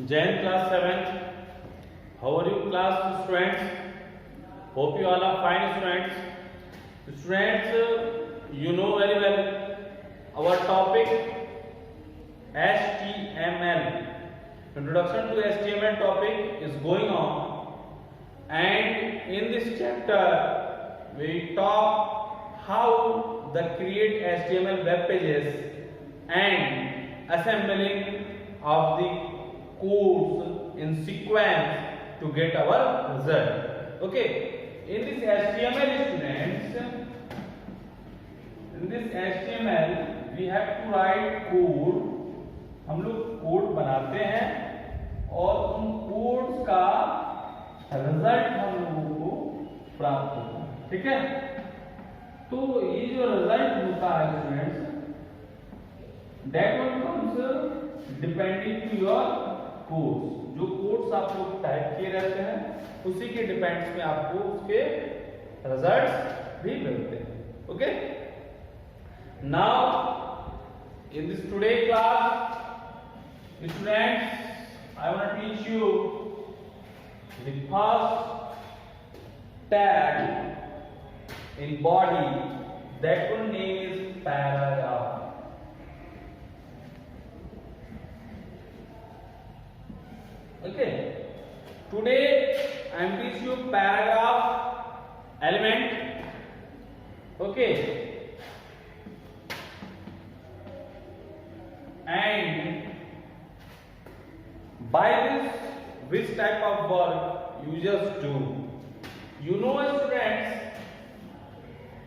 Jain class 7th. How are you class students? Hope you all are fine students. Students, you know very well our topic HTML. Introduction to HTML topic is going on, and in this chapter we talk how the create HTML web pages and assembling of the codes in sequence to get our result. Okay, in this HTML students, in this HTML we have to write code. हम लोग code बनाते हैं और उन codes का result हम लोगों को प्राप्त होता है, ठीक है। तो ये जो रिजल्ट होता है students, that one comes depending to your codes. जो कोड्स आप लोग टाइप किए रहते हैं उसी के डिपेंड्स में आपको उसके रिजल्ट्स भी मिलते हैं। Okay, now in this today class, students, I want to teach you the first tag in body. That one name is paragraph. Okay, today I am teaching you paragraph element. Okay, and by this which type of work you just do. You know students,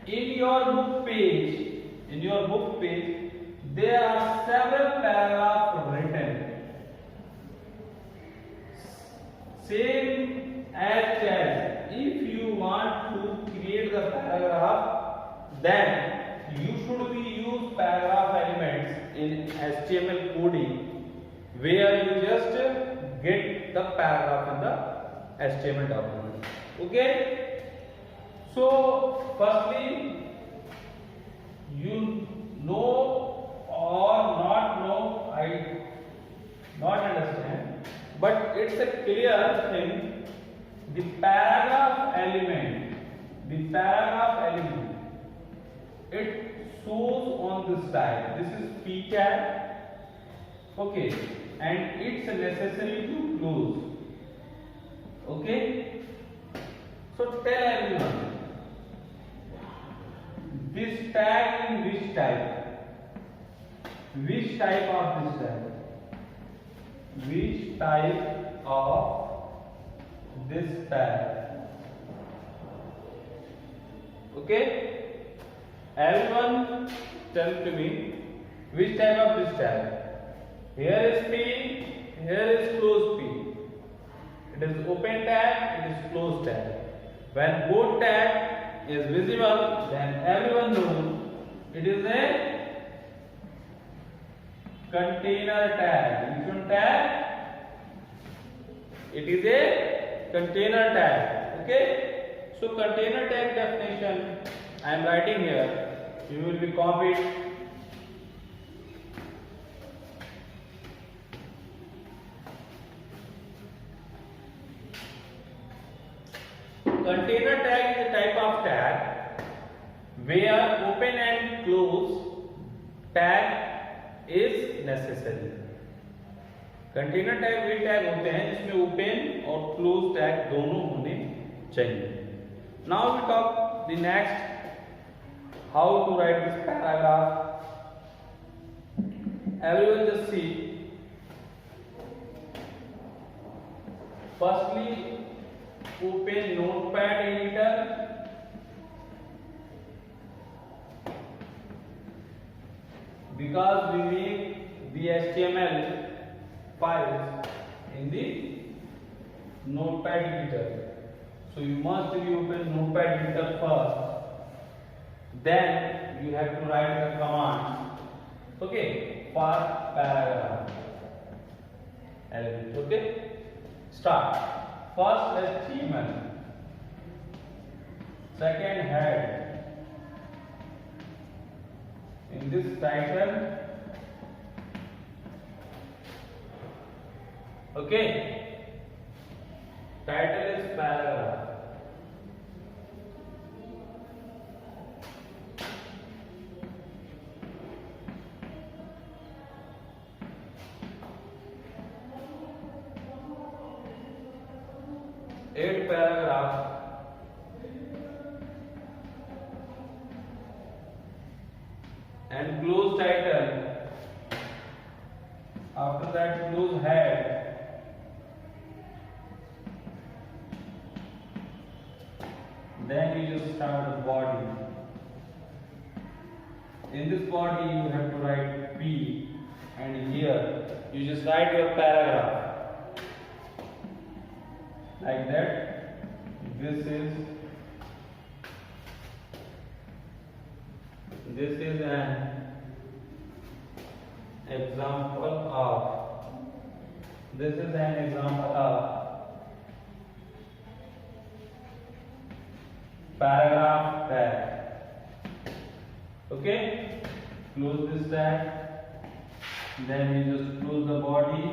in your book page there are several paragraphs written, same as if you want to create the paragraph, then you should be use paragraph elements in HTML coding, where you just get the paragraph in the HTML document. Okay, so firstly you know or not know, I not understand, but it's a clear thing. The paragraph element, it shows on this tag. This is p tag. Okay, and it's necessary to close. Okay, so tell everyone, this tag in which type? Which type of this tag? Which type of this tag? Okay, everyone tell to me which type of this tag. Here is P, here is close P. It is open tag, it is closed tag. When both tag is visible, then everyone knows it is a container tag. Which one tag? It is a container tag. Okay, so container tag definition I am writing here. You will be copied. Container tag is a type of tag where open and close tag is necessary. Container tag way tag होते हैं जिसमें open और close tag दोनों होने चाहिए. Now we talk the next how to write this paragraph. Everyone just see. Firstly open notepad editor. Because we make the HTML files in the notepad editor, so you must be open notepad editor first, then you have to write the command. Okay, for paragraph element. Okay, start. First HTML, second head. In this title Okay, title is paragraph. Eight paragraph and close title. After that, close head. Then you just start the body. In this body, you have to write P, and here you just write your paragraph like that. This is an example of. This is an example of paragraph tag. Okay, close this tag. Then you just close the body.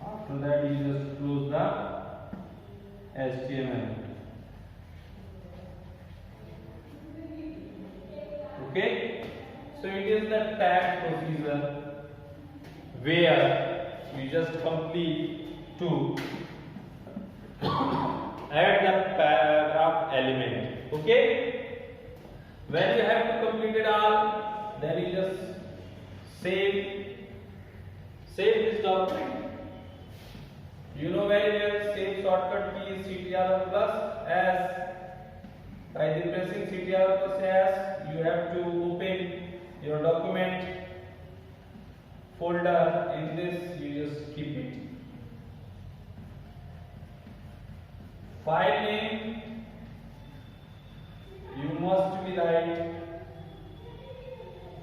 After that, you just close the HTML. Okay, so it is the tag procedure where you just complete to add the paragraph element. Okay, when you have to complete it all, then you just save this document. You know very well, save shortcut key is Ctrl plus S. By the pressing Ctrl plus S, you have to open your document folder. In this, you just keep it. File name, you must be write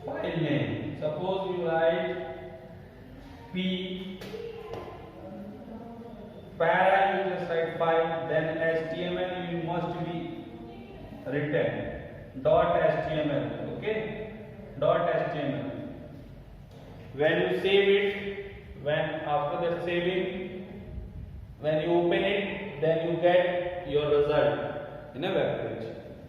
file name. Suppose you write P para, you just write file, then HTML you must be written .html. Okay, .html. When you save it, after that saving, when you open it, then you get your result in a web page.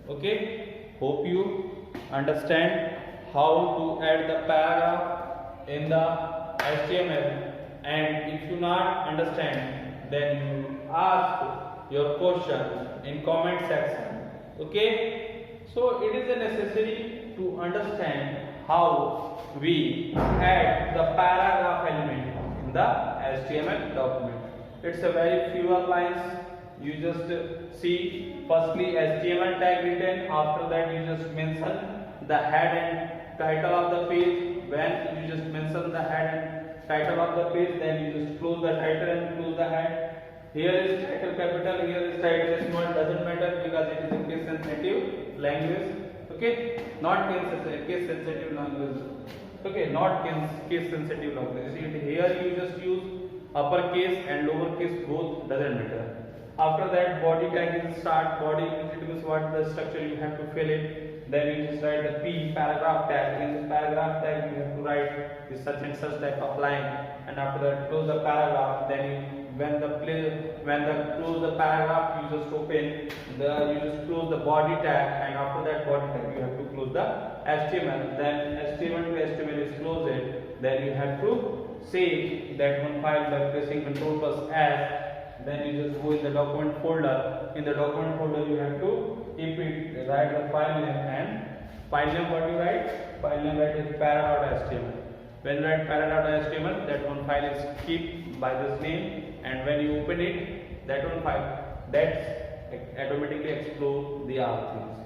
Okay, hope you understand how to add the paragraph in the HTML, and if you not understand, then you ask your question in comment section. Okay, so it is necessary to understand how we add the paragraph element in the HTML document. It's a very fewer lines. You just see firstly HTML tag written. After that, you just mention the head and title of the page. When you just mention the head and title of the page, then you just close the title and close the head. Here is title capital, here is title small, doesn't matter because it is a case sensitive language. Okay, not case sensitive language. Okay, not case sensitive language. See, here you just use uppercase and lowercase, both doesn't matter. After that, body tag is start. Body it means what the structure you have to fill it. Then you just write the P paragraph tag. In this paragraph tag, you have to write this such and such type of line. And after that, close the paragraph. Then you, when the close the paragraph, you just open you just close the body tag, and after that body tag, you have to close the HTML. Then HTML to HTML is closed. Then you have to save that one file by pressing Ctrl plus S. Then you just go in the document folder. In the document folder, you have to keep it, write the file name, and file name what you write? File name write is para.html. When you write para.html, that one file is kept by this name, and when you open it, that one file that's automatically explode the other things.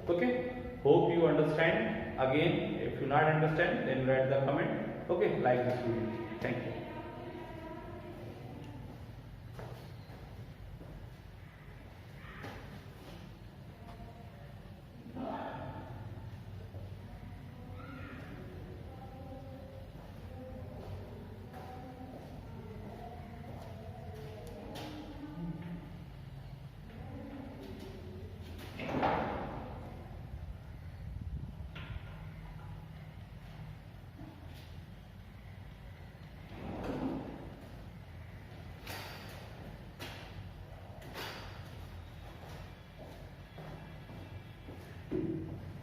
Okay, hope you understand. Again, if you not understand, then write the comment. Okay, like this video. Thank you.